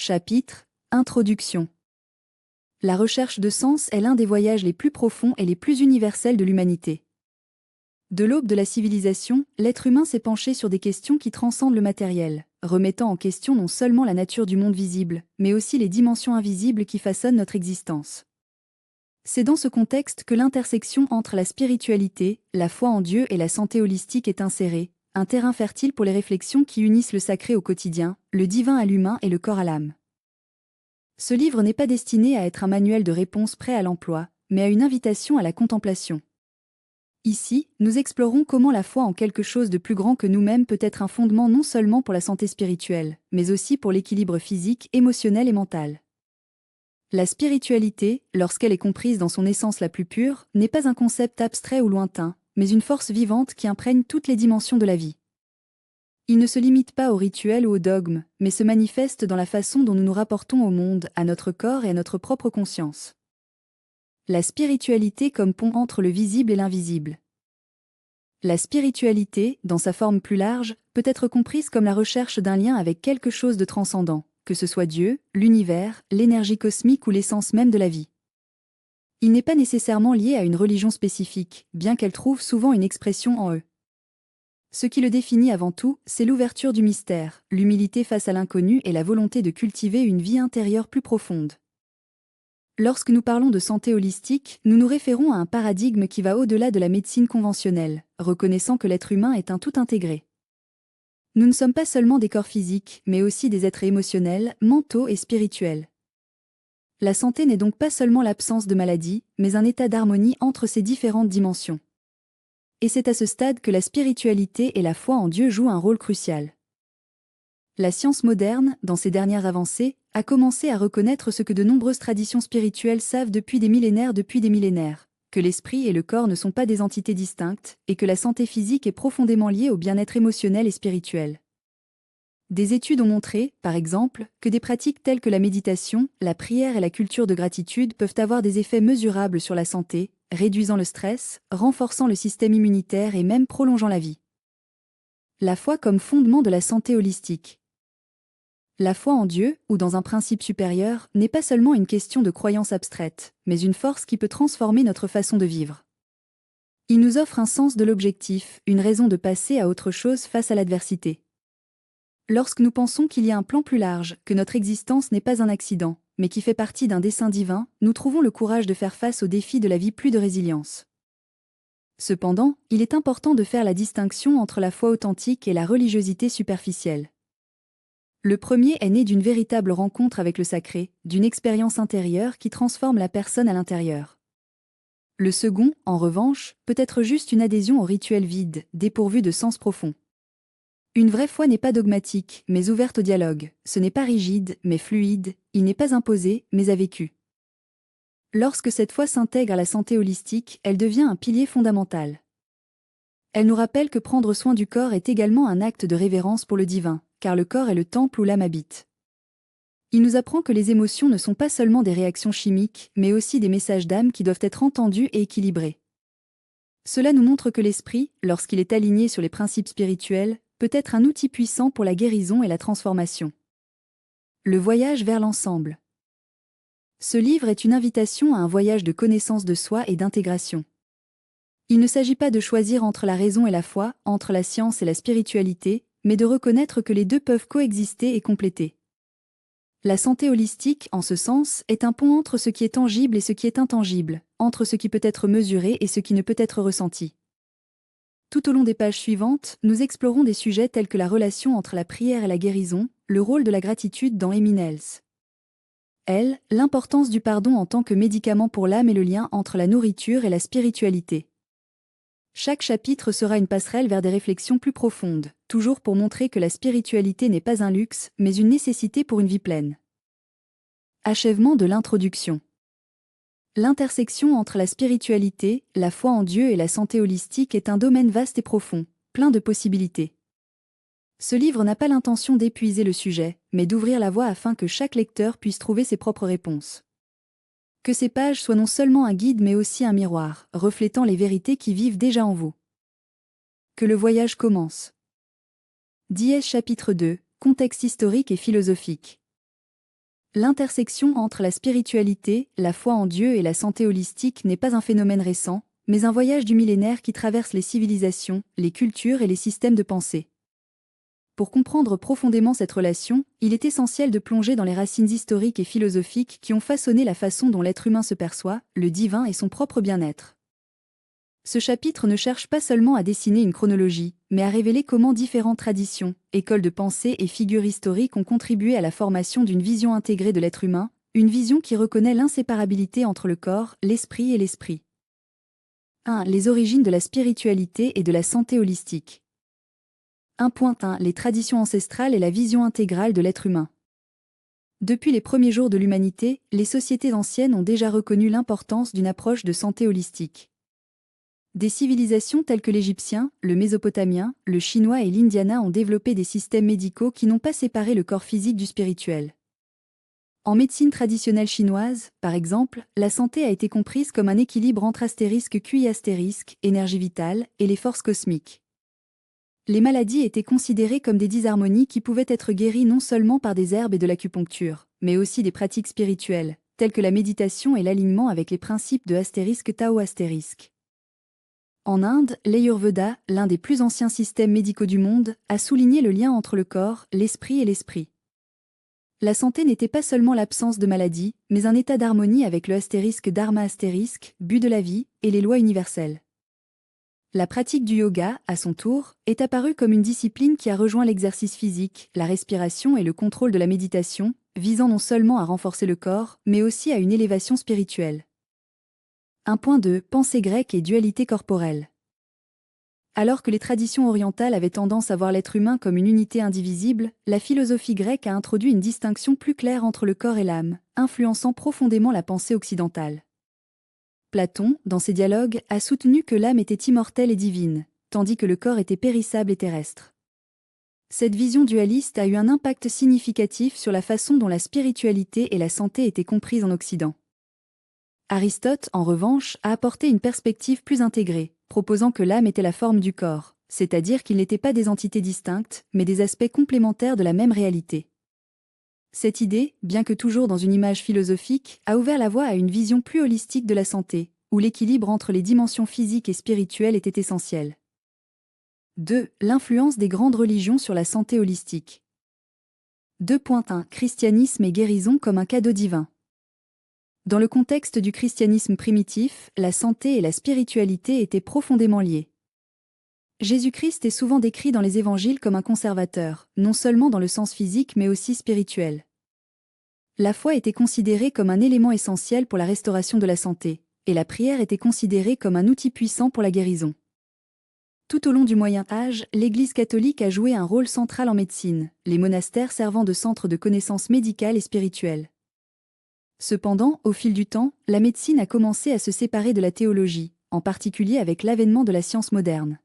Chapitre Introduction. La recherche de sens est l'un des voyages les plus profonds et les plus universels de l'humanité. De l'aube de la civilisation, l'être humain s'est penché sur des questions qui transcendent le matériel, remettant en question non seulement la nature du monde visible, mais aussi les dimensions invisibles qui façonnent notre existence. C'est dans ce contexte que l'intersection entre la spiritualité, la foi en Dieu et la santé holistique est insérée, un terrain fertile pour les réflexions qui unissent le sacré au quotidien, le divin à l'humain et le corps à l'âme. Ce livre n'est pas destiné à être un manuel de réponse prêt à l'emploi, mais à une invitation à la contemplation. Ici, nous explorons comment la foi en quelque chose de plus grand que nous-mêmes peut être un fondement non seulement pour la santé spirituelle, mais aussi pour l'équilibre physique, émotionnel et mental. La spiritualité, lorsqu'elle est comprise dans son essence la plus pure, n'est pas un concept abstrait ou lointain, mais une force vivante qui imprègne toutes les dimensions de la vie. Il ne se limite pas aux rituels ou aux dogmes, mais se manifeste dans la façon dont nous nous rapportons au monde, à notre corps et à notre propre conscience. La spiritualité comme pont entre le visible et l'invisible. La spiritualité, dans sa forme plus large, peut être comprise comme la recherche d'un lien avec quelque chose de transcendant, que ce soit Dieu, l'univers, l'énergie cosmique ou l'essence même de la vie. Il n'est pas nécessairement lié à une religion spécifique, bien qu'elle trouve souvent une expression en eux. Ce qui le définit avant tout, c'est l'ouverture du mystère, l'humilité face à l'inconnu et la volonté de cultiver une vie intérieure plus profonde. Lorsque nous parlons de santé holistique, nous nous référons à un paradigme qui va au-delà de la médecine conventionnelle, reconnaissant que l'être humain est un tout intégré. Nous ne sommes pas seulement des corps physiques, mais aussi des êtres émotionnels, mentaux et spirituels. La santé n'est donc pas seulement l'absence de maladie, mais un état d'harmonie entre ces différentes dimensions. Et c'est à ce stade que la spiritualité et la foi en Dieu jouent un rôle crucial. La science moderne, dans ses dernières avancées, a commencé à reconnaître ce que de nombreuses traditions spirituelles savent depuis des millénaires, que l'esprit et le corps ne sont pas des entités distinctes, et que la santé physique est profondément liée au bien-être émotionnel et spirituel. Des études ont montré, par exemple, que des pratiques telles que la méditation, la prière et la culture de gratitude peuvent avoir des effets mesurables sur la santé, réduisant le stress, renforçant le système immunitaire et même prolongeant la vie. La foi comme fondement de la santé holistique. La foi en Dieu, ou dans un principe supérieur, n'est pas seulement une question de croyance abstraite, mais une force qui peut transformer notre façon de vivre. Il nous offre un sens de l'objectif, une raison de passer à autre chose face à l'adversité. Lorsque nous pensons qu'il y a un plan plus large, que notre existence n'est pas un accident, mais qui fait partie d'un dessein divin, nous trouvons le courage de faire face aux défis de la vie plus de résilience. Cependant, il est important de faire la distinction entre la foi authentique et la religiosité superficielle. Le premier est né d'une véritable rencontre avec le sacré, d'une expérience intérieure qui transforme la personne à l'intérieur. Le second, en revanche, peut être juste une adhésion au rituel vide, dépourvu de sens profond. Une vraie foi n'est pas dogmatique, mais ouverte au dialogue, ce n'est pas rigide, mais fluide, il n'est pas imposé, mais à vécu. Lorsque cette foi s'intègre à la santé holistique, elle devient un pilier fondamental. Elle nous rappelle que prendre soin du corps est également un acte de révérence pour le divin, car le corps est le temple où l'âme habite. Il nous apprend que les émotions ne sont pas seulement des réactions chimiques, mais aussi des messages d'âme qui doivent être entendus et équilibrés. Cela nous montre que l'esprit, lorsqu'il est aligné sur les principes spirituels, peut être un outil puissant pour la guérison et la transformation. Le voyage vers l'ensemble. Ce livre est une invitation à un voyage de connaissance de soi et d'intégration. Il ne s'agit pas de choisir entre la raison et la foi, entre la science et la spiritualité, mais de reconnaître que les deux peuvent coexister et compléter. La santé holistique, en ce sens, est un pont entre ce qui est tangible et ce qui est intangible, entre ce qui peut être mesuré et ce qui ne peut être ressenti. Tout au long des pages suivantes, nous explorons des sujets tels que la relation entre la prière et la guérison, le rôle de la gratitude dans Eminels. L'importance du pardon en tant que médicament pour l'âme et le lien entre la nourriture et la spiritualité. Chaque chapitre sera une passerelle vers des réflexions plus profondes, toujours pour montrer que la spiritualité n'est pas un luxe, mais une nécessité pour une vie pleine. Achèvement de l'introduction. L'intersection entre la spiritualité, la foi en Dieu et la santé holistique est un domaine vaste et profond, plein de possibilités. Ce livre n'a pas l'intention d'épuiser le sujet, mais d'ouvrir la voie afin que chaque lecteur puisse trouver ses propres réponses. Que ces pages soient non seulement un guide mais aussi un miroir, reflétant les vérités qui vivent déjà en vous. Que le voyage commence. Dièse chapitre 2, contexte historique et philosophique. L'intersection entre la spiritualité, la foi en Dieu et la santé holistique n'est pas un phénomène récent, mais un voyage du millénaire qui traverse les civilisations, les cultures et les systèmes de pensée. Pour comprendre profondément cette relation, il est essentiel de plonger dans les racines historiques et philosophiques qui ont façonné la façon dont l'être humain se perçoit, le divin et son propre bien-être. Ce chapitre ne cherche pas seulement à dessiner une chronologie, mais à révéler comment différentes traditions, écoles de pensée et figures historiques ont contribué à la formation d'une vision intégrée de l'être humain, une vision qui reconnaît l'inséparabilité entre le corps, l'esprit et l'esprit. 1. Les origines de la spiritualité et de la santé holistique. 1.1 Les traditions ancestrales et la vision intégrale de l'être humain. Depuis les premiers jours de l'humanité, les sociétés anciennes ont déjà reconnu l'importance d'une approche de santé holistique. Des civilisations telles que l'Égyptien, le Mésopotamien, le Chinois et l'Indiana ont développé des systèmes médicaux qui n'ont pas séparé le corps physique du spirituel. En médecine traditionnelle chinoise, par exemple, la santé a été comprise comme un équilibre entre QI énergie vitale, et les forces cosmiques. Les maladies étaient considérées comme des disharmonies qui pouvaient être guéries non seulement par des herbes et de l'acupuncture, mais aussi des pratiques spirituelles, telles que la méditation et l'alignement avec les principes de Tao. En Inde, l'Ayurveda, l'un des plus anciens systèmes médicaux du monde, a souligné le lien entre le corps, l'esprit et l'esprit. La santé n'était pas seulement l'absence de maladie, mais un état d'harmonie avec le dharma but de la vie, et les lois universelles. La pratique du yoga, à son tour, est apparue comme une discipline qui a rejoint l'exercice physique, la respiration et le contrôle de la méditation, visant non seulement à renforcer le corps, mais aussi à une élévation spirituelle. 1.2 Pensée grecque et dualité corporelle. Alors que les traditions orientales avaient tendance à voir l'être humain comme une unité indivisible, la philosophie grecque a introduit une distinction plus claire entre le corps et l'âme, influençant profondément la pensée occidentale. Platon, dans ses dialogues, a soutenu que l'âme était immortelle et divine, tandis que le corps était périssable et terrestre. Cette vision dualiste a eu un impact significatif sur la façon dont la spiritualité et la santé étaient comprises en Occident. Aristote, en revanche, a apporté une perspective plus intégrée, proposant que l'âme était la forme du corps, c'est-à-dire qu'ils n'étaient pas des entités distinctes, mais des aspects complémentaires de la même réalité. Cette idée, bien que toujours dans une image philosophique, a ouvert la voie à une vision plus holistique de la santé, où l'équilibre entre les dimensions physiques et spirituelles était essentiel. 2. L'influence des grandes religions sur la santé holistique. 2.1 Christianisme et guérison comme un cadeau divin. Dans le contexte du christianisme primitif, la santé et la spiritualité étaient profondément liées. Jésus-Christ est souvent décrit dans les évangiles comme un conservateur, non seulement dans le sens physique mais aussi spirituel. La foi était considérée comme un élément essentiel pour la restauration de la santé, et la prière était considérée comme un outil puissant pour la guérison. Tout au long du Moyen Âge, l'Église catholique a joué un rôle central en médecine, les monastères servant de centres de connaissances médicales et spirituelles. Cependant, au fil du temps, la médecine a commencé à se séparer de la théologie, en particulier avec l'avènement de la science moderne.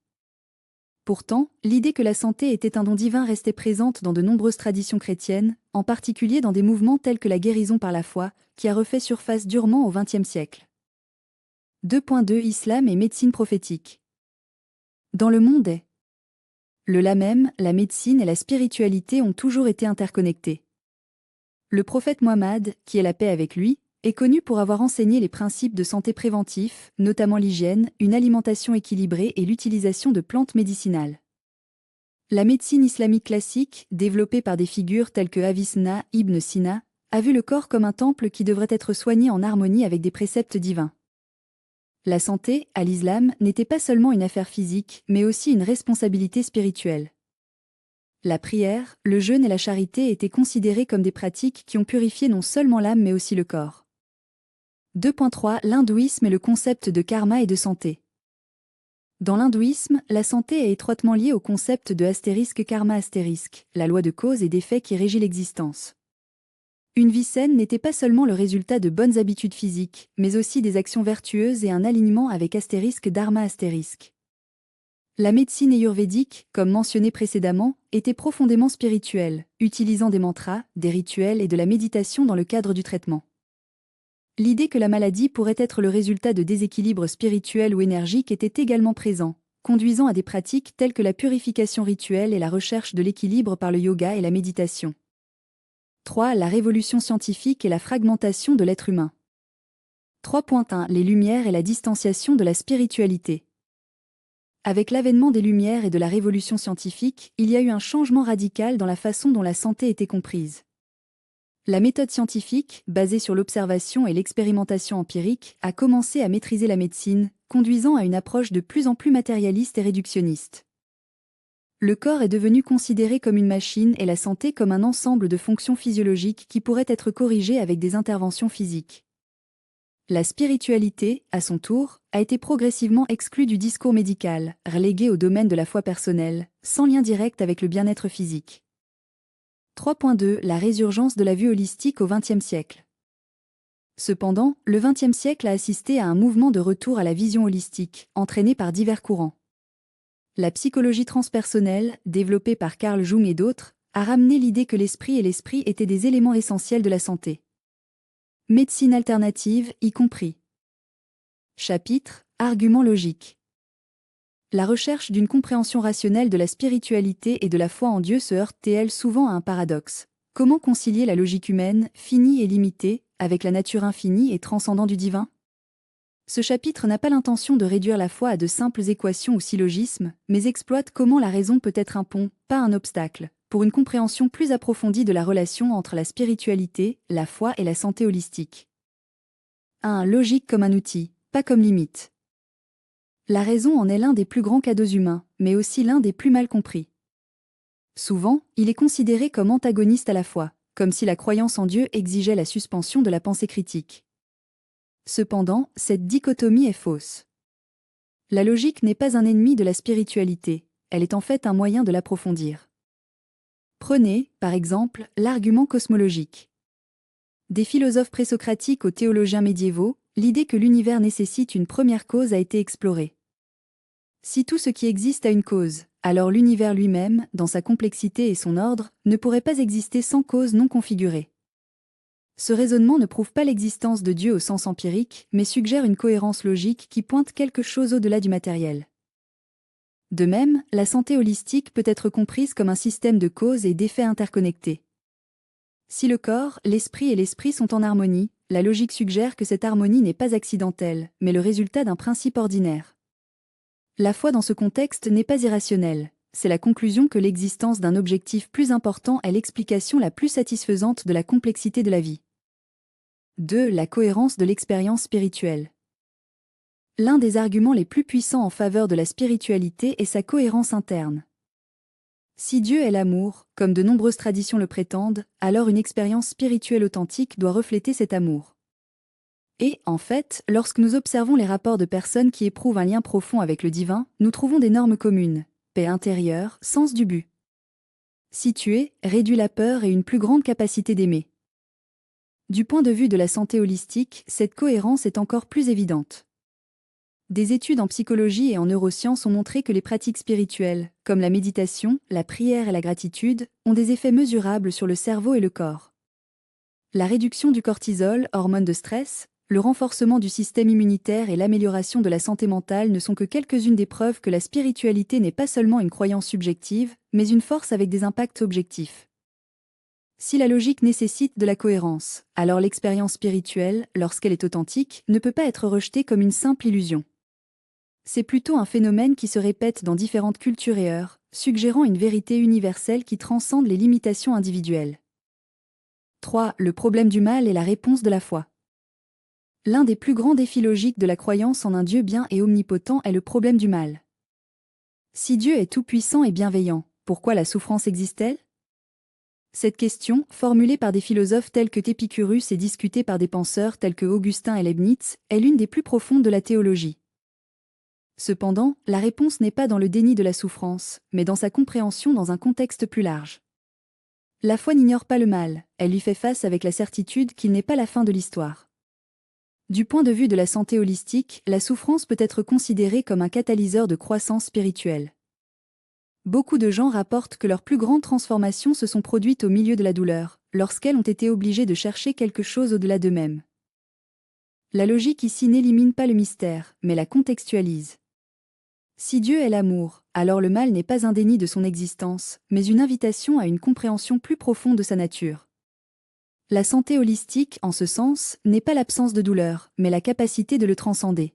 Pourtant, l'idée que la santé était un don divin restait présente dans de nombreuses traditions chrétiennes, en particulier dans des mouvements tels que la guérison par la foi, qui a refait surface durement au XXe siècle. 2.2 Islam et médecine prophétique. Dans le monde est. Le Lamem, la médecine et la spiritualité ont toujours été interconnectés. Le prophète Mohammed, qui est la paix avec lui, est connu pour avoir enseigné les principes de santé préventifs, notamment l'hygiène, une alimentation équilibrée et l'utilisation de plantes médicinales. La médecine islamique classique, développée par des figures telles que Avicenna, Ibn Sina, a vu le corps comme un temple qui devrait être soigné en harmonie avec des préceptes divins. La santé, à l'islam, n'était pas seulement une affaire physique, mais aussi une responsabilité spirituelle. La prière, le jeûne et la charité étaient considérés comme des pratiques qui ont purifié non seulement l'âme mais aussi le corps. 2.3 L'hindouisme et le concept de karma et de santé. Dans l'hindouisme, la santé est étroitement liée au concept de karma la loi de cause et d'effet qui régit l'existence. Une vie saine n'était pas seulement le résultat de bonnes habitudes physiques, mais aussi des actions vertueuses et un alignement avec dharma . La médecine ayurvédique, comme mentionné précédemment, était profondément spirituelle, utilisant des mantras, des rituels et de la méditation dans le cadre du traitement. L'idée que la maladie pourrait être le résultat de déséquilibres spirituels ou énergiques était également présent, conduisant à des pratiques telles que la purification rituelle et la recherche de l'équilibre par le yoga et la méditation. 3. La révolution scientifique et la fragmentation de l'être humain. 3.1 Les Lumières et la distanciation de la spiritualité. Avec l'avènement des Lumières et de la révolution scientifique, il y a eu un changement radical dans la façon dont la santé était comprise. La méthode scientifique, basée sur l'observation et l'expérimentation empirique, a commencé à maîtriser la médecine, conduisant à une approche de plus en plus matérialiste et réductionniste. Le corps est devenu considéré comme une machine et la santé comme un ensemble de fonctions physiologiques qui pourraient être corrigées avec des interventions physiques. La spiritualité, à son tour, a été progressivement exclue du discours médical, reléguée au domaine de la foi personnelle, sans lien direct avec le bien-être physique. 3.2 La résurgence de la vue holistique au XXe siècle. Cependant, le XXe siècle a assisté à un mouvement de retour à la vision holistique, entraîné par divers courants. La psychologie transpersonnelle, développée par Carl Jung et d'autres, a ramené l'idée que l'esprit et l'esprit étaient des éléments essentiels de la santé. Médecine alternative, y compris. Chapitre Arguments logiques. La recherche d'une compréhension rationnelle de la spiritualité et de la foi en Dieu se heurte-t-elle souvent à un paradoxe? Comment concilier la logique humaine, finie et limitée, avec la nature infinie et transcendant du divin? Ce chapitre n'a pas l'intention de réduire la foi à de simples équations ou syllogismes, mais exploite comment la raison peut être un pont, pas un obstacle, pour une compréhension plus approfondie de la relation entre la spiritualité, la foi et la santé holistique. 1. Logique comme un outil, pas comme limite. La raison en est l'un des plus grands cadeaux humains, mais aussi l'un des plus mal compris. Souvent, il est considéré comme antagoniste à la foi, comme si la croyance en Dieu exigeait la suspension de la pensée critique. Cependant, cette dichotomie est fausse. La logique n'est pas un ennemi de la spiritualité, elle est en fait un moyen de l'approfondir. Prenez, par exemple, l'argument cosmologique. Des philosophes présocratiques aux théologiens médiévaux, l'idée que l'univers nécessite une première cause a été explorée. Si tout ce qui existe a une cause, alors l'univers lui-même, dans sa complexité et son ordre, ne pourrait pas exister sans cause non configurée. Ce raisonnement ne prouve pas l'existence de Dieu au sens empirique, mais suggère une cohérence logique qui pointe quelque chose au-delà du matériel. De même, la santé holistique peut être comprise comme un système de causes et d'effets interconnectés. Si le corps, l'esprit et l'esprit sont en harmonie, la logique suggère que cette harmonie n'est pas accidentelle, mais le résultat d'un principe ordinaire. La foi dans ce contexte n'est pas irrationnelle, c'est la conclusion que l'existence d'un objectif plus important est l'explication la plus satisfaisante de la complexité de la vie. 2. La cohérence de l'expérience spirituelle. L'un des arguments les plus puissants en faveur de la spiritualité est sa cohérence interne. Si Dieu est l'amour, comme de nombreuses traditions le prétendent, alors une expérience spirituelle authentique doit refléter cet amour. Et, en fait, lorsque nous observons les rapports de personnes qui éprouvent un lien profond avec le divin, nous trouvons des normes communes: paix intérieure, sens du but. Situer, réduit la peur et une plus grande capacité d'aimer. Du point de vue de la santé holistique, cette cohérence est encore plus évidente. Des études en psychologie et en neurosciences ont montré que les pratiques spirituelles, comme la méditation, la prière et la gratitude, ont des effets mesurables sur le cerveau et le corps. La réduction du cortisol, hormone de stress, le renforcement du système immunitaire et l'amélioration de la santé mentale ne sont que quelques-unes des preuves que la spiritualité n'est pas seulement une croyance subjective, mais une force avec des impacts objectifs. Si la logique nécessite de la cohérence, alors l'expérience spirituelle, lorsqu'elle est authentique, ne peut pas être rejetée comme une simple illusion. C'est plutôt un phénomène qui se répète dans différentes cultures et heures, suggérant une vérité universelle qui transcende les limitations individuelles. 3. Le problème du mal et la réponse de la foi. L'un des plus grands défis logiques de la croyance en un Dieu bien et omnipotent est le problème du mal. Si Dieu est tout-puissant et bienveillant, pourquoi la souffrance existe-t-elle? Cette question, formulée par des philosophes tels que Épicurus et discutée par des penseurs tels que Augustin et Leibniz, est l'une des plus profondes de la théologie. Cependant, la réponse n'est pas dans le déni de la souffrance, mais dans sa compréhension dans un contexte plus large. La foi n'ignore pas le mal, elle lui fait face avec la certitude qu'il n'est pas la fin de l'histoire. Du point de vue de la santé holistique, la souffrance peut être considérée comme un catalyseur de croissance spirituelle. Beaucoup de gens rapportent que leurs plus grandes transformations se sont produites au milieu de la douleur, lorsqu'elles ont été obligées de chercher quelque chose au-delà d'eux-mêmes. La logique ici n'élimine pas le mystère, mais la contextualise. Si Dieu est l'amour, alors le mal n'est pas un déni de son existence, mais une invitation à une compréhension plus profonde de sa nature. La santé holistique, en ce sens, n'est pas l'absence de douleur, mais la capacité de le transcender.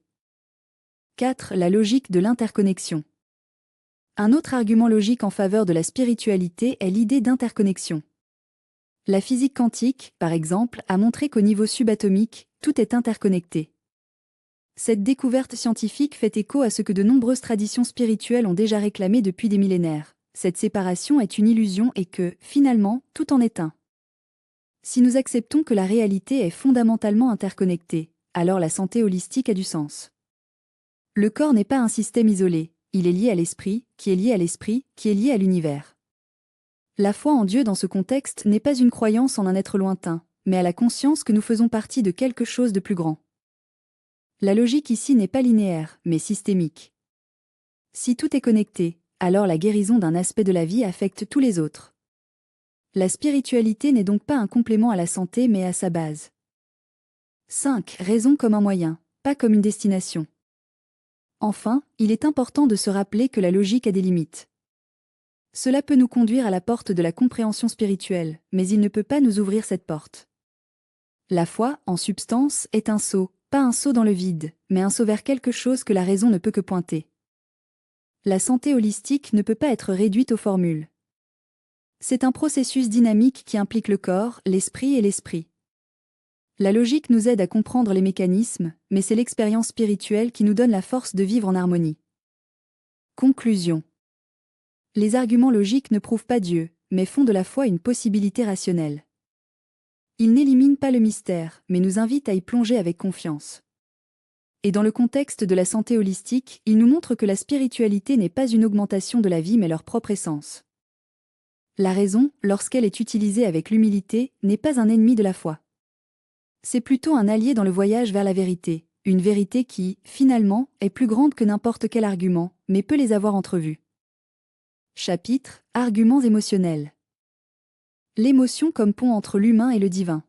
4. La logique de l'interconnexion. Un autre argument logique en faveur de la spiritualité est l'idée d'interconnexion. La physique quantique, par exemple, a montré qu'au niveau subatomique, tout est interconnecté. Cette découverte scientifique fait écho à ce que de nombreuses traditions spirituelles ont déjà réclamé depuis des millénaires. Cette séparation est une illusion et que, finalement, tout en est un. Si nous acceptons que la réalité est fondamentalement interconnectée, alors la santé holistique a du sens. Le corps n'est pas un système isolé, il est lié à l'esprit, qui est lié à l'esprit, qui est lié à l'univers. La foi en Dieu dans ce contexte n'est pas une croyance en un être lointain, mais à la conscience que nous faisons partie de quelque chose de plus grand. La logique ici n'est pas linéaire, mais systémique. Si tout est connecté, alors la guérison d'un aspect de la vie affecte tous les autres. La spiritualité n'est donc pas un complément à la santé mais à sa base. 5. Raison comme un moyen, pas comme une destination. Enfin, il est important de se rappeler que la logique a des limites. Cela peut nous conduire à la porte de la compréhension spirituelle, mais il ne peut pas nous ouvrir cette porte. La foi, en substance, est un saut, pas un saut dans le vide, mais un saut vers quelque chose que la raison ne peut que pointer. La santé holistique ne peut pas être réduite aux formules. C'est un processus dynamique qui implique le corps, l'esprit et l'esprit. La logique nous aide à comprendre les mécanismes, mais c'est l'expérience spirituelle qui nous donne la force de vivre en harmonie. Conclusion. Les arguments logiques ne prouvent pas Dieu, mais font de la foi une possibilité rationnelle. Ils n'éliminent pas le mystère, mais nous invitent à y plonger avec confiance. Et dans le contexte de la santé holistique, ils nous montrent que la spiritualité n'est pas une augmentation de la vie mais leur propre essence. La raison, lorsqu'elle est utilisée avec l'humilité, n'est pas un ennemi de la foi. C'est plutôt un allié dans le voyage vers la vérité, une vérité qui, finalement, est plus grande que n'importe quel argument, mais peut les avoir entrevus. Chapitre : Arguments émotionnels. L'émotion comme pont entre l'humain et le divin.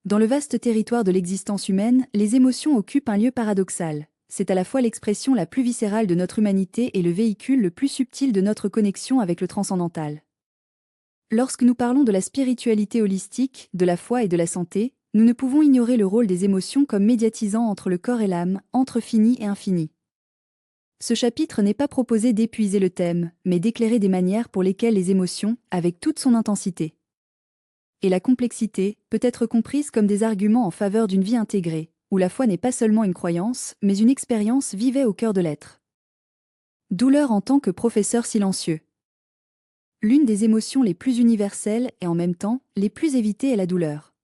Dans le vaste territoire de l'existence humaine, les émotions occupent un lieu paradoxal. C'est à la fois l'expression la plus viscérale de notre humanité et le véhicule le plus subtil de notre connexion avec le transcendantal. Lorsque nous parlons de la spiritualité holistique, de la foi et de la santé, nous ne pouvons ignorer le rôle des émotions comme médiatisant entre le corps et l'âme, entre fini et infini. Ce chapitre n'est pas proposé d'épuiser le thème, mais d'éclairer des manières pour lesquelles les émotions, avec toute son intensité et la complexité, peut être comprise comme des arguments en faveur d'une vie intégrée, où la foi n'est pas seulement une croyance, mais une expérience vivée au cœur de l'être. Douleur en tant que professeur silencieux. L'une des émotions les plus universelles et en même temps, les plus évitées est la douleur.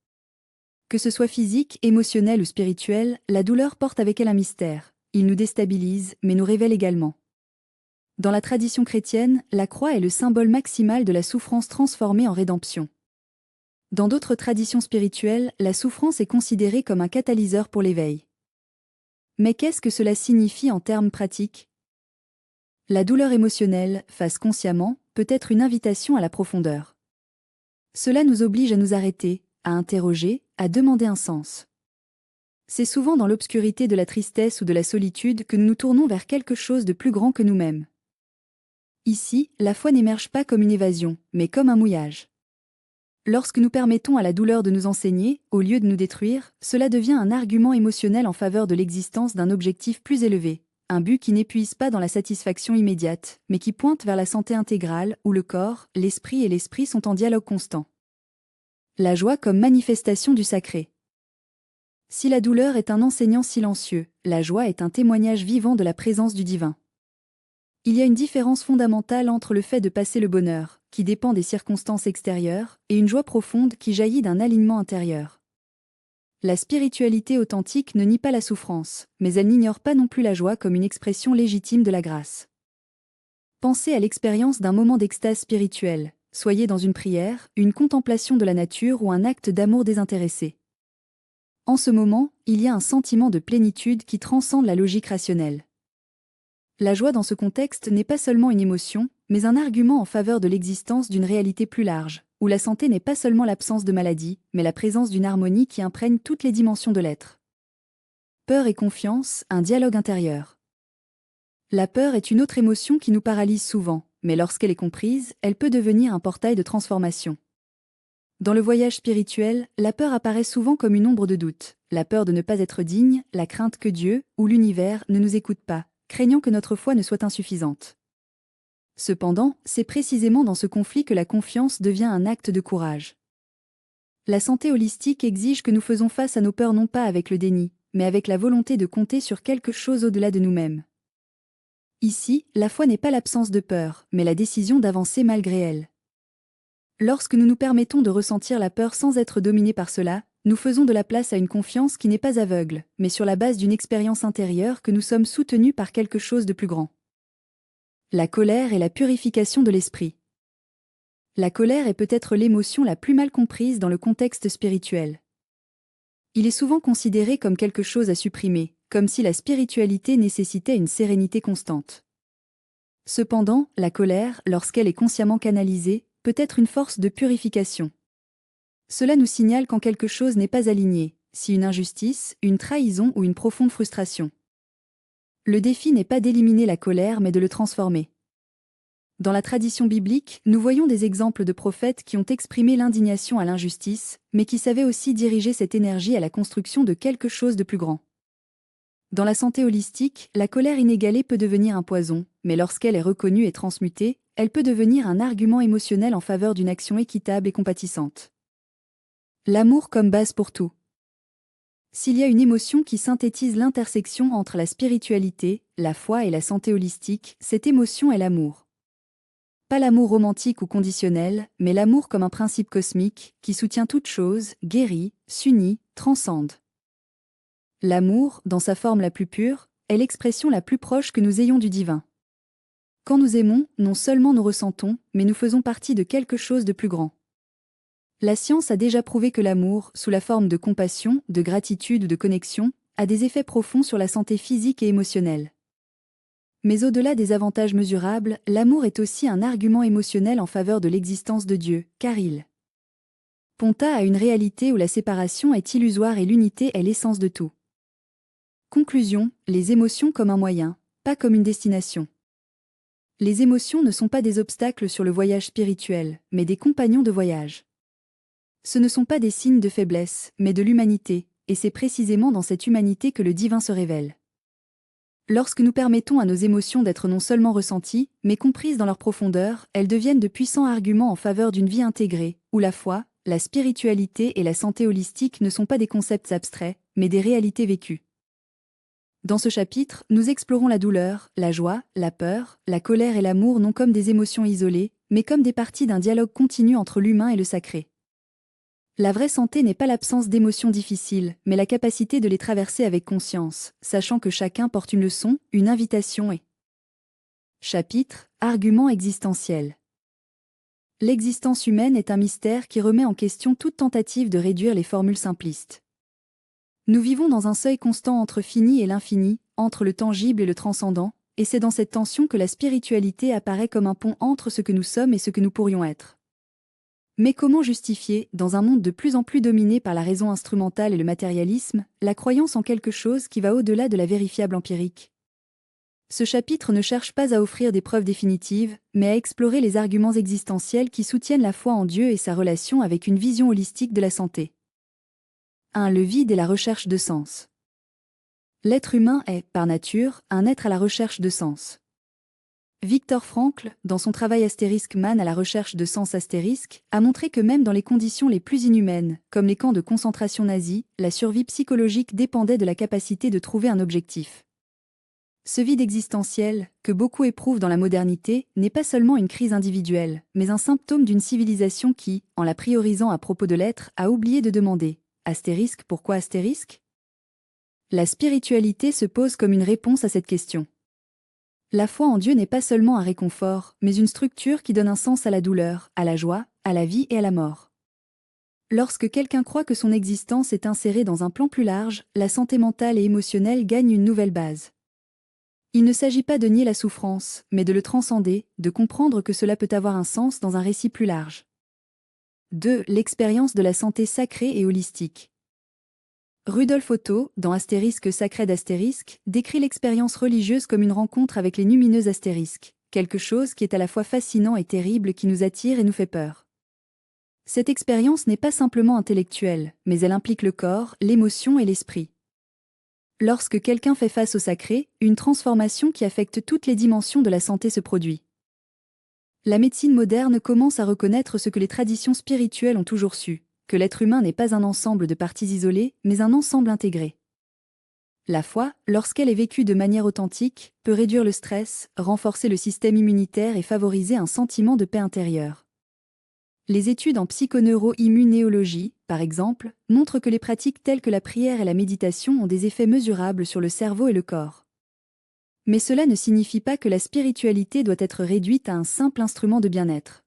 Que ce soit physique, émotionnelle ou spirituelle, la douleur porte avec elle un mystère. Il nous déstabilise, mais nous révèle également. Dans la tradition chrétienne, la croix est le symbole maximal de la souffrance transformée en rédemption. Dans d'autres traditions spirituelles, la souffrance est considérée comme un catalyseur pour l'éveil. Mais qu'est-ce que cela signifie en termes pratiques ? La douleur émotionnelle, face consciemment, peut être une invitation à la profondeur. Cela nous oblige à nous arrêter, à interroger, à demander un sens. C'est souvent dans l'obscurité de la tristesse ou de la solitude que nous nous tournons vers quelque chose de plus grand que nous-mêmes. Ici, la foi n'émerge pas comme une évasion, mais comme un mouillage. Lorsque nous permettons à la douleur de nous enseigner, au lieu de nous détruire, cela devient un argument émotionnel en faveur de l'existence d'un objectif plus élevé, un but qui n'épuise pas dans la satisfaction immédiate, mais qui pointe vers la santé intégrale, où le corps, l'esprit et l'esprit sont en dialogue constant. La joie comme manifestation du sacré. Si la douleur est un enseignant silencieux, la joie est un témoignage vivant de la présence du divin. Il y a une différence fondamentale entre le fait de passer le bonheur, qui dépend des circonstances extérieures, et une joie profonde qui jaillit d'un alignement intérieur. La spiritualité authentique ne nie pas la souffrance, mais elle n'ignore pas non plus la joie comme une expression légitime de la grâce. Pensez à l'expérience d'un moment d'extase spirituelle, soyez dans une prière, une contemplation de la nature ou un acte d'amour désintéressé. En ce moment, il y a un sentiment de plénitude qui transcende la logique rationnelle. La joie dans ce contexte n'est pas seulement une émotion, mais un argument en faveur de l'existence d'une réalité plus large, où la santé n'est pas seulement l'absence de maladie, mais la présence d'une harmonie qui imprègne toutes les dimensions de l'être. Peur et confiance, un dialogue intérieur. La peur est une autre émotion qui nous paralyse souvent, mais lorsqu'elle est comprise, elle peut devenir un portail de transformation. Dans le voyage spirituel, la peur apparaît souvent comme une ombre de doute, la peur de ne pas être digne, la crainte que Dieu, ou l'univers, ne nous écoute pas, craignant que notre foi ne soit insuffisante. Cependant, c'est précisément dans ce conflit que la confiance devient un acte de courage. La santé holistique exige que nous faisons face à nos peurs non pas avec le déni, mais avec la volonté de compter sur quelque chose au-delà de nous-mêmes. Ici, la foi n'est pas l'absence de peur, mais la décision d'avancer malgré elle. Lorsque nous nous permettons de ressentir la peur sans être dominés par cela, nous faisons de la place à une confiance qui n'est pas aveugle, mais sur la base d'une expérience intérieure que nous sommes soutenus par quelque chose de plus grand. La colère et la purification de l'esprit. La colère est peut-être l'émotion la plus mal comprise dans le contexte spirituel. Il est souvent considéré comme quelque chose à supprimer, comme si la spiritualité nécessitait une sérénité constante. Cependant, la colère, lorsqu'elle est consciemment canalisée, peut être une force de purification. Cela nous signale quand quelque chose n'est pas aligné, si une injustice, une trahison ou une profonde frustration. Le défi n'est pas d'éliminer la colère mais de le transformer. Dans la tradition biblique, nous voyons des exemples de prophètes qui ont exprimé l'indignation à l'injustice, mais qui savaient aussi diriger cette énergie à la construction de quelque chose de plus grand. Dans la santé holistique, la colère inégalée peut devenir un poison, mais lorsqu'elle est reconnue et transmutée, elle peut devenir un argument émotionnel en faveur d'une action équitable et compatissante. L'amour comme base pour tout. S'il y a une émotion qui synthétise l'intersection entre la spiritualité, la foi et la santé holistique, cette émotion est l'amour. Pas l'amour romantique ou conditionnel, mais l'amour comme un principe cosmique, qui soutient toute chose, guérit, s'unit, transcende. L'amour, dans sa forme la plus pure, est l'expression la plus proche que nous ayons du divin. Quand nous aimons, non seulement nous ressentons, mais nous faisons partie de quelque chose de plus grand. La science a déjà prouvé que l'amour, sous la forme de compassion, de gratitude ou de connexion, a des effets profonds sur la santé physique et émotionnelle. Mais au-delà des avantages mesurables, l'amour est aussi un argument émotionnel en faveur de l'existence de Dieu, car il ponta à une réalité où la séparation est illusoire et l'unité est l'essence de tout. Conclusion, les émotions comme un moyen, pas comme une destination. Les émotions ne sont pas des obstacles sur le voyage spirituel, mais des compagnons de voyage. Ce ne sont pas des signes de faiblesse, mais de l'humanité, et c'est précisément dans cette humanité que le divin se révèle. Lorsque nous permettons à nos émotions d'être non seulement ressenties, mais comprises dans leur profondeur, elles deviennent de puissants arguments en faveur d'une vie intégrée, où la foi, la spiritualité et la santé holistique ne sont pas des concepts abstraits, mais des réalités vécues. Dans ce chapitre, nous explorons la douleur, la joie, la peur, la colère et l'amour non comme des émotions isolées, mais comme des parties d'un dialogue continu entre l'humain et le sacré. La vraie santé n'est pas l'absence d'émotions difficiles, mais la capacité de les traverser avec conscience, sachant que chacun porte une leçon, une invitation et... Chapitre, argument existentiel. L'existence humaine est un mystère qui remet en question toute tentative de réduire les formules simplistes. Nous vivons dans un seuil constant entre fini et l'infini, entre le tangible et le transcendant, et c'est dans cette tension que la spiritualité apparaît comme un pont entre ce que nous sommes et ce que nous pourrions être. Mais comment justifier, dans un monde de plus en plus dominé par la raison instrumentale et le matérialisme, la croyance en quelque chose qui va au-delà de la vérifiable empirique? Ce chapitre ne cherche pas à offrir des preuves définitives, mais à explorer les arguments existentiels qui soutiennent la foi en Dieu et sa relation avec une vision holistique de la santé. 1. Le vide et la recherche de sens. L'être humain est, par nature, un être à la recherche de sens. Viktor Frankl, dans son travail Man à la recherche de sens a montré que même dans les conditions les plus inhumaines, comme les camps de concentration nazis, la survie psychologique dépendait de la capacité de trouver un objectif. Ce vide existentiel, que beaucoup éprouvent dans la modernité, n'est pas seulement une crise individuelle, mais un symptôme d'une civilisation qui, en la priorisant à propos de l'être, a oublié de demander « Pourquoi ? » La spiritualité se pose comme une réponse à cette question. La foi en Dieu n'est pas seulement un réconfort, mais une structure qui donne un sens à la douleur, à la joie, à la vie et à la mort. Lorsque quelqu'un croit que son existence est insérée dans un plan plus large, la santé mentale et émotionnelle gagne une nouvelle base. Il ne s'agit pas de nier la souffrance, mais de le transcender, de comprendre que cela peut avoir un sens dans un récit plus large. 2. L'expérience de la santé sacrée et holistique. Rudolf Otto, dans Sacred Astérisque, décrit l'expérience religieuse comme une rencontre avec les lumineux astérisques, quelque chose qui est à la fois fascinant et terrible qui nous attire et nous fait peur. Cette expérience n'est pas simplement intellectuelle, mais elle implique le corps, l'émotion et l'esprit. Lorsque quelqu'un fait face au sacré, une transformation qui affecte toutes les dimensions de la santé se produit. La médecine moderne commence à reconnaître ce que les traditions spirituelles ont toujours su, que l'être humain n'est pas un ensemble de parties isolées, mais un ensemble intégré. La foi, lorsqu'elle est vécue de manière authentique, peut réduire le stress, renforcer le système immunitaire et favoriser un sentiment de paix intérieure. Les études en psychoneuroimmunéologie, par exemple, montrent que les pratiques telles que la prière et la méditation ont des effets mesurables sur le cerveau et le corps. Mais cela ne signifie pas que la spiritualité doit être réduite à un simple instrument de bien-être.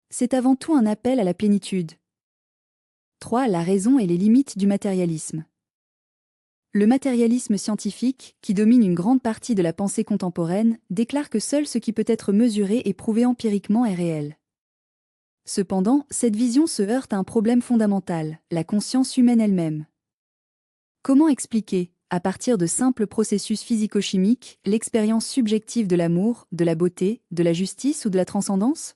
C'est avant tout un appel à la plénitude. 3. La raison et les limites du matérialisme. Le matérialisme scientifique, qui domine une grande partie de la pensée contemporaine, déclare que seul ce qui peut être mesuré et prouvé empiriquement est réel. Cependant, cette vision se heurte à un problème fondamental, la conscience humaine elle-même. Comment expliquer, à partir de simples processus physico-chimiques, l'expérience subjective de l'amour, de la beauté, de la justice ou de la transcendance ?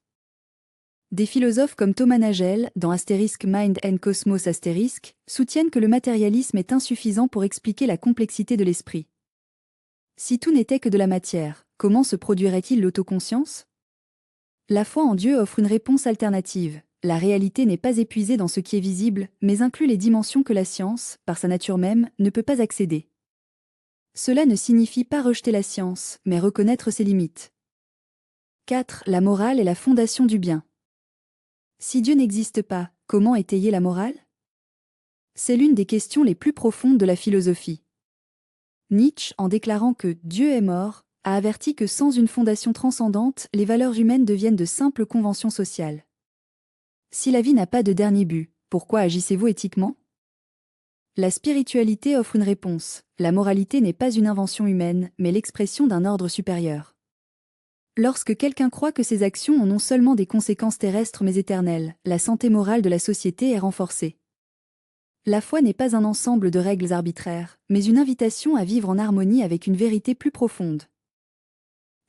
Des philosophes comme Thomas Nagel, dans Mind and Cosmos *, soutiennent que le matérialisme est insuffisant pour expliquer la complexité de l'esprit. Si tout n'était que de la matière, comment se produirait-il l'autoconscience ? La foi en Dieu offre une réponse alternative. La réalité n'est pas épuisée dans ce qui est visible, mais inclut les dimensions que la science, par sa nature même, ne peut pas accéder. Cela ne signifie pas rejeter la science, mais reconnaître ses limites. 4. La morale est la fondation du bien. Si Dieu n'existe pas, comment étayer la morale ? C'est l'une des questions les plus profondes de la philosophie. Nietzsche, en déclarant que « Dieu est mort », a averti que sans une fondation transcendante, les valeurs humaines deviennent de simples conventions sociales. Si la vie n'a pas de dernier but, pourquoi agissez-vous éthiquement ? La spiritualité offre une réponse. La moralité n'est pas une invention humaine, mais l'expression d'un ordre supérieur. Lorsque quelqu'un croit que ses actions ont non seulement des conséquences terrestres mais éternelles, la santé morale de la société est renforcée. La foi n'est pas un ensemble de règles arbitraires, mais une invitation à vivre en harmonie avec une vérité plus profonde.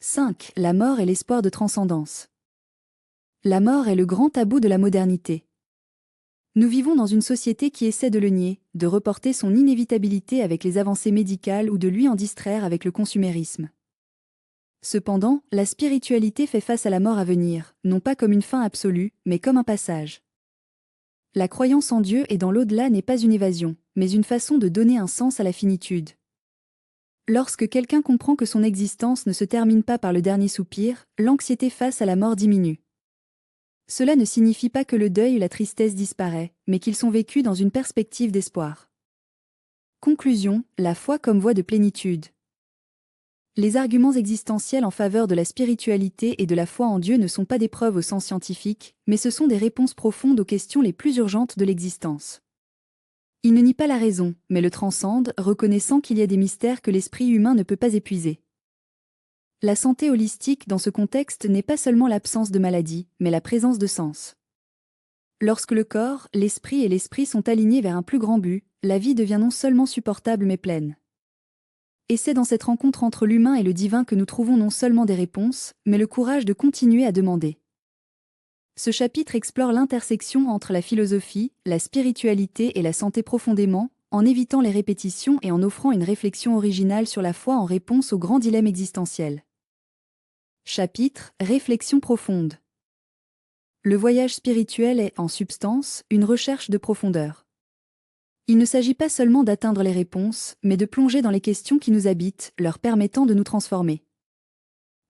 5. La mort et l'espoir de transcendance. La mort est le grand tabou de la modernité. Nous vivons dans une société qui essaie de le nier, de reporter son inévitabilité avec les avancées médicales ou de lui en distraire avec le consumérisme. Cependant, la spiritualité fait face à la mort à venir, non pas comme une fin absolue, mais comme un passage. La croyance en Dieu et dans l'au-delà n'est pas une évasion, mais une façon de donner un sens à la finitude. Lorsque quelqu'un comprend que son existence ne se termine pas par le dernier soupir, l'anxiété face à la mort diminue. Cela ne signifie pas que le deuil ou la tristesse disparaît, mais qu'ils sont vécus dans une perspective d'espoir. Conclusion, la foi comme voie de plénitude. Les arguments existentiels en faveur de la spiritualité et de la foi en Dieu ne sont pas des preuves au sens scientifique, mais ce sont des réponses profondes aux questions les plus urgentes de l'existence. Ils ne nient pas la raison, mais le transcendent, reconnaissant qu'il y a des mystères que l'esprit humain ne peut pas épuiser. La santé holistique dans ce contexte n'est pas seulement l'absence de maladie, mais la présence de sens. Lorsque le corps, l'esprit et l'esprit sont alignés vers un plus grand but, la vie devient non seulement supportable mais pleine. Et c'est dans cette rencontre entre l'humain et le divin que nous trouvons non seulement des réponses, mais le courage de continuer à demander. Ce chapitre explore l'intersection entre la philosophie, la spiritualité et la santé profondément, en évitant les répétitions et en offrant une réflexion originale sur la foi en réponse aux grands dilemmes existentiels. Chapitre « Réflexion profonde ». Le voyage spirituel est, en substance, une recherche de profondeur. Il ne s'agit pas seulement d'atteindre les réponses, mais de plonger dans les questions qui nous habitent, leur permettant de nous transformer.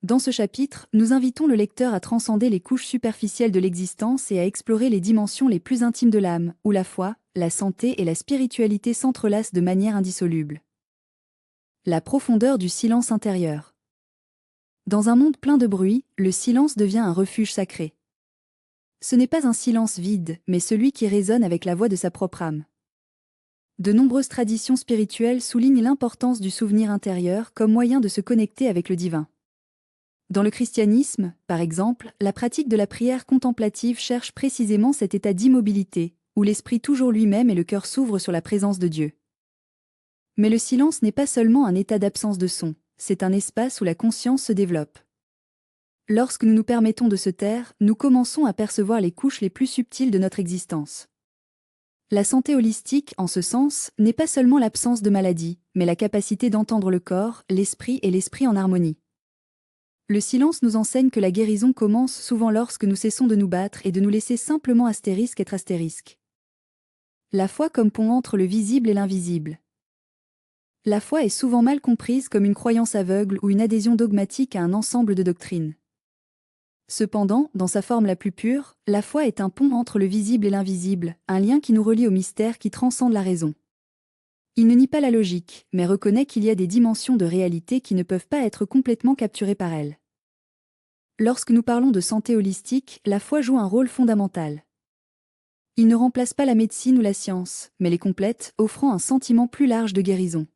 Dans ce chapitre, nous invitons le lecteur à transcender les couches superficielles de l'existence et à explorer les dimensions les plus intimes de l'âme, où la foi, la santé et la spiritualité s'entrelacent de manière indissoluble. La profondeur du silence intérieur. Dans un monde plein de bruit, le silence devient un refuge sacré. Ce n'est pas un silence vide, mais celui qui résonne avec la voix de sa propre âme. De nombreuses traditions spirituelles soulignent l'importance du souvenir intérieur comme moyen de se connecter avec le divin. Dans le christianisme, par exemple, la pratique de la prière contemplative cherche précisément cet état d'immobilité, où l'esprit toujours lui-même et le cœur s'ouvrent sur la présence de Dieu. Mais le silence n'est pas seulement un état d'absence de son, c'est un espace où la conscience se développe. Lorsque nous nous permettons de se taire, nous commençons à percevoir les couches les plus subtiles de notre existence. La santé holistique, en ce sens, n'est pas seulement l'absence de maladie, mais la capacité d'entendre le corps, l'esprit et l'esprit en harmonie. Le silence nous enseigne que la guérison commence souvent lorsque nous cessons de nous battre et de nous laisser simplement être astérisque. La foi comme pont entre le visible et l'invisible. La foi est souvent mal comprise comme une croyance aveugle ou une adhésion dogmatique à un ensemble de doctrines. Cependant, dans sa forme la plus pure, la foi est un pont entre le visible et l'invisible, un lien qui nous relie au mystère qui transcende la raison. Il ne nie pas la logique, mais reconnaît qu'il y a des dimensions de réalité qui ne peuvent pas être complètement capturées par elle. Lorsque nous parlons de santé holistique, la foi joue un rôle fondamental. Il ne remplace pas la médecine ou la science, mais les complète, offrant un sentiment plus large de guérison.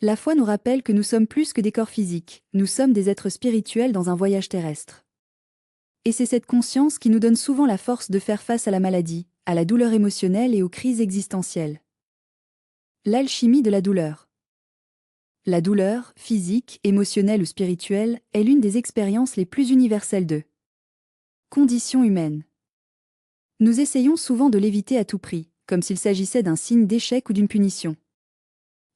La foi nous rappelle que nous sommes plus que des corps physiques, nous sommes des êtres spirituels dans un voyage terrestre. Et c'est cette conscience qui nous donne souvent la force de faire face à la maladie, à la douleur émotionnelle et aux crises existentielles. L'alchimie de la douleur. La douleur, physique, émotionnelle ou spirituelle, est l'une des expériences les plus universelles de condition humaine. Nous essayons souvent de l'éviter à tout prix, comme s'il s'agissait d'un signe d'échec ou d'une punition.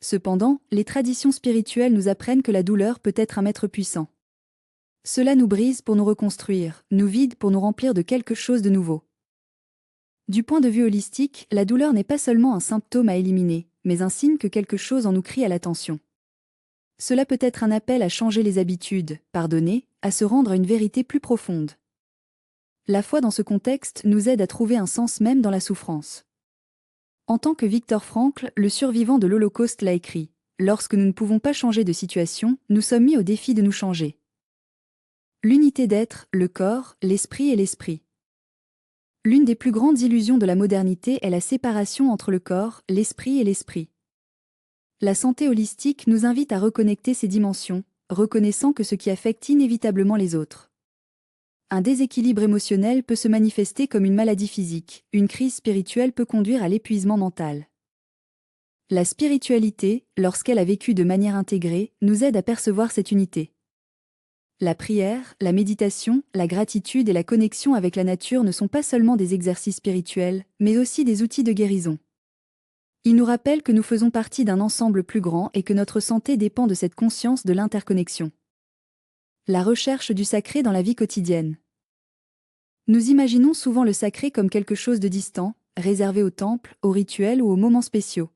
Cependant, les traditions spirituelles nous apprennent que la douleur peut être un maître puissant. Cela nous brise pour nous reconstruire, nous vide pour nous remplir de quelque chose de nouveau. Du point de vue holistique, la douleur n'est pas seulement un symptôme à éliminer, mais un signe que quelque chose en nous crie à l'attention. Cela peut être un appel à changer les habitudes, pardonner, à se rendre à une vérité plus profonde. La foi dans ce contexte nous aide à trouver un sens même dans la souffrance. En tant que Viktor Frankl, le survivant de l'Holocauste l'a écrit, « Lorsque nous ne pouvons pas changer de situation, nous sommes mis au défi de nous changer. » L'unité d'être, le corps, l'esprit et l'esprit. L'une des plus grandes illusions de la modernité est la séparation entre le corps, l'esprit et l'esprit. La santé holistique nous invite à reconnecter ces dimensions, reconnaissant que ce qui affecte inévitablement les autres. Un déséquilibre émotionnel peut se manifester comme une maladie physique, une crise spirituelle peut conduire à l'épuisement mental. La spiritualité, lorsqu'elle a vécu de manière intégrée, nous aide à percevoir cette unité. La prière, la méditation, la gratitude et la connexion avec la nature ne sont pas seulement des exercices spirituels, mais aussi des outils de guérison. Ils nous rappellent que nous faisons partie d'un ensemble plus grand et que notre santé dépend de cette conscience de l'interconnexion. La recherche du sacré dans la vie quotidienne. Nous imaginons souvent le sacré comme quelque chose de distant, réservé au temple, aux rituels ou aux moments spéciaux.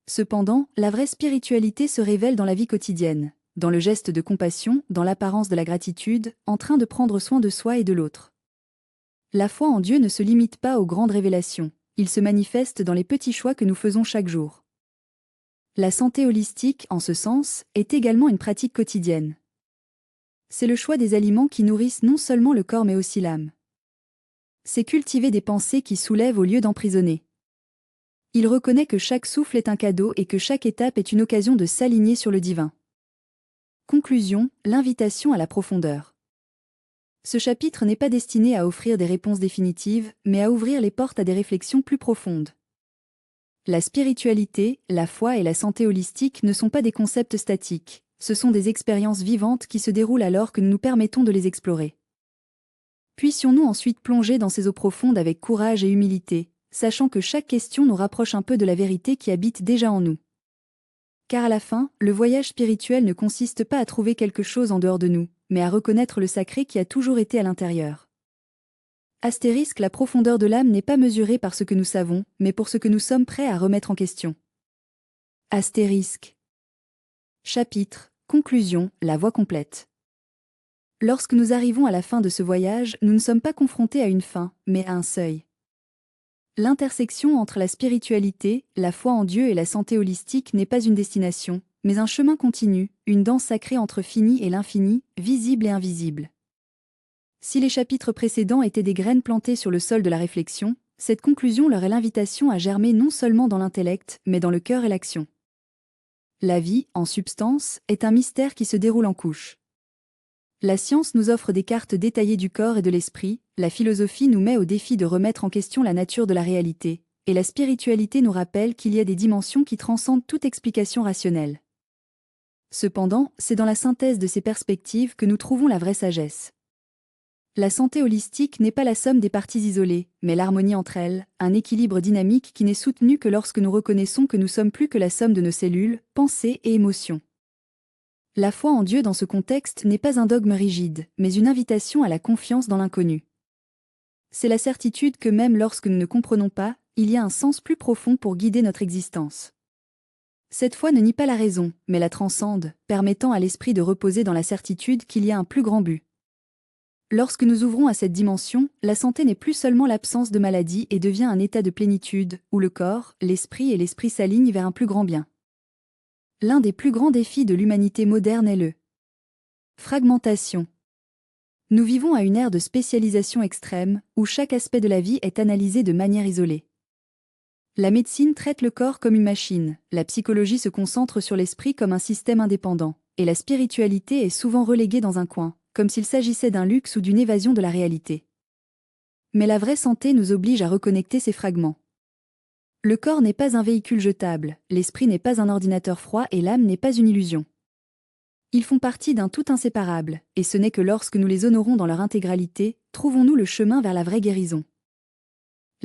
Cependant, la vraie spiritualité se révèle dans la vie quotidienne, dans le geste de compassion, dans l'apparence de la gratitude, en train de prendre soin de soi et de l'autre. La foi en Dieu ne se limite pas aux grandes révélations, il se manifeste dans les petits choix que nous faisons chaque jour. La santé holistique, en ce sens, est également une pratique quotidienne. C'est le choix des aliments qui nourrissent non seulement le corps mais aussi l'âme. C'est cultiver des pensées qui soulèvent au lieu d'emprisonner. Il reconnaît que chaque souffle est un cadeau et que chaque étape est une occasion de s'aligner sur le divin. Conclusion, l'invitation à la profondeur. Ce chapitre n'est pas destiné à offrir des réponses définitives, mais à ouvrir les portes à des réflexions plus profondes. La spiritualité, la foi et la santé holistique ne sont pas des concepts statiques, ce sont des expériences vivantes qui se déroulent alors que nous nous permettons de les explorer. Puissions-nous ensuite plonger dans ces eaux profondes avec courage et humilité, sachant que chaque question nous rapproche un peu de la vérité qui habite déjà en nous. Car à la fin, le voyage spirituel ne consiste pas à trouver quelque chose en dehors de nous, mais à reconnaître le sacré qui a toujours été à l'intérieur. Astérisque, la profondeur de l'âme n'est pas mesurée par ce que nous savons, mais pour ce que nous sommes prêts à remettre en question. Astérisque. Chapitre, conclusion, la voie complète. Lorsque nous arrivons à la fin de ce voyage, nous ne sommes pas confrontés à une fin, mais à un seuil. L'intersection entre la spiritualité, la foi en Dieu et la santé holistique n'est pas une destination, mais un chemin continu, une danse sacrée entre fini et l'infini, visible et invisible. Si les chapitres précédents étaient des graines plantées sur le sol de la réflexion, cette conclusion leur est l'invitation à germer non seulement dans l'intellect, mais dans le cœur et l'action. La vie, en substance, est un mystère qui se déroule en couches. La science nous offre des cartes détaillées du corps et de l'esprit, la philosophie nous met au défi de remettre en question la nature de la réalité, et la spiritualité nous rappelle qu'il y a des dimensions qui transcendent toute explication rationnelle. Cependant, c'est dans la synthèse de ces perspectives que nous trouvons la vraie sagesse. La santé holistique n'est pas la somme des parties isolées, mais l'harmonie entre elles, un équilibre dynamique qui n'est soutenu que lorsque nous reconnaissons que nous sommes plus que la somme de nos cellules, pensées et émotions. La foi en Dieu dans ce contexte n'est pas un dogme rigide, mais une invitation à la confiance dans l'inconnu. C'est la certitude que même lorsque nous ne comprenons pas, il y a un sens plus profond pour guider notre existence. Cette foi ne nie pas la raison, mais la transcende, permettant à l'esprit de reposer dans la certitude qu'il y a un plus grand but. Lorsque nous ouvrons à cette dimension, la santé n'est plus seulement l'absence de maladie et devient un état de plénitude, où le corps, l'esprit et l'esprit s'alignent vers un plus grand bien. L'un des plus grands défis de l'humanité moderne est le fragmentation. Nous vivons à une ère de spécialisation extrême, où chaque aspect de la vie est analysé de manière isolée. La médecine traite le corps comme une machine, la psychologie se concentre sur l'esprit comme un système indépendant, et la spiritualité est souvent reléguée dans un coin, comme s'il s'agissait d'un luxe ou d'une évasion de la réalité. Mais la vraie santé nous oblige à reconnecter ces fragments. Le corps n'est pas un véhicule jetable, l'esprit n'est pas un ordinateur froid et l'âme n'est pas une illusion. Ils font partie d'un tout inséparable, et ce n'est que lorsque nous les honorons dans leur intégralité, trouvons-nous le chemin vers la vraie guérison.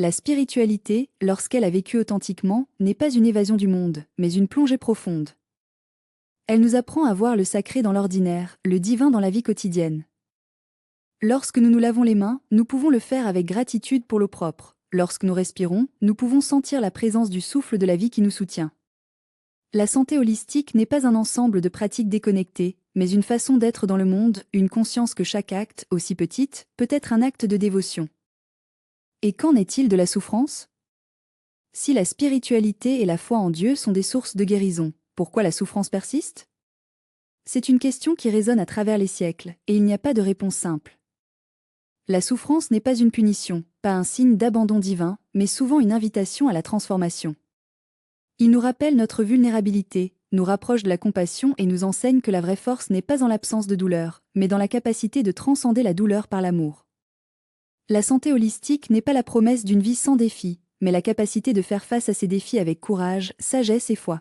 La spiritualité, lorsqu'elle a vécu authentiquement, n'est pas une évasion du monde, mais une plongée profonde. Elle nous apprend à voir le sacré dans l'ordinaire, le divin dans la vie quotidienne. Lorsque nous nous lavons les mains, nous pouvons le faire avec gratitude pour l'eau propre. Lorsque nous respirons, nous pouvons sentir la présence du souffle de la vie qui nous soutient. La santé holistique n'est pas un ensemble de pratiques déconnectées, mais une façon d'être dans le monde, une conscience que chaque acte, aussi petite, peut être un acte de dévotion. Et qu'en est-il de la souffrance? Si la spiritualité et la foi en Dieu sont des sources de guérison, pourquoi la souffrance persiste? C'est une question qui résonne à travers les siècles, et il n'y a pas de réponse simple. La souffrance n'est pas une punition, pas un signe d'abandon divin, mais souvent une invitation à la transformation. Il nous rappelle notre vulnérabilité, nous rapproche de la compassion et nous enseigne que la vraie force n'est pas en l'absence de douleur, mais dans la capacité de transcender la douleur par l'amour. La santé holistique n'est pas la promesse d'une vie sans défis, mais la capacité de faire face à ces défis avec courage, sagesse et foi.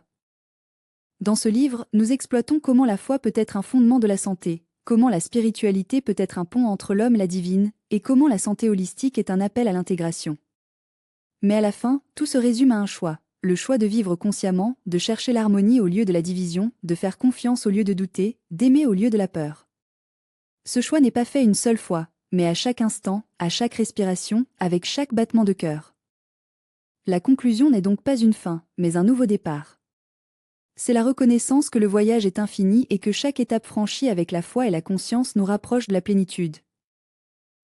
Dans ce livre, nous exploitons comment la foi peut être un fondement de la santé, comment la spiritualité peut être un pont entre l'homme et la divine, et comment la santé holistique est un appel à l'intégration. Mais à la fin, tout se résume à un choix, le choix de vivre consciemment, de chercher l'harmonie au lieu de la division, de faire confiance au lieu de douter, d'aimer au lieu de la peur. Ce choix n'est pas fait une seule fois, mais à chaque instant, à chaque respiration, avec chaque battement de cœur. La conclusion n'est donc pas une fin, mais un nouveau départ. C'est la reconnaissance que le voyage est infini et que chaque étape franchie avec la foi et la conscience nous rapproche de la plénitude.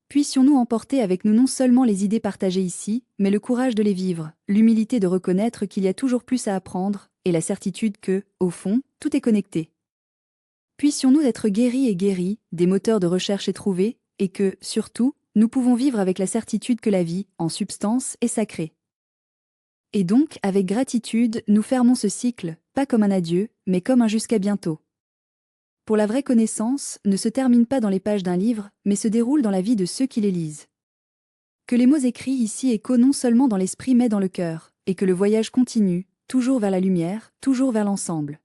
Puissions-nous emporter avec nous non seulement les idées partagées ici, mais le courage de les vivre, l'humilité de reconnaître qu'il y a toujours plus à apprendre, et la certitude que, au fond, tout est connecté. Puissions-nous être guéris et guéris, des moteurs de recherche étrouvés, et que, surtout, nous pouvons vivre avec la certitude que la vie, en substance, est sacrée. Et donc, avec gratitude, nous fermons ce cycle, pas comme un adieu, mais comme un jusqu'à bientôt. Pour la vraie connaissance, ne se termine pas dans les pages d'un livre, mais se déroule dans la vie de ceux qui les lisent. Que les mots écrits ici échoent non seulement dans l'esprit mais dans le cœur, et que le voyage continue, toujours vers la lumière, toujours vers l'ensemble.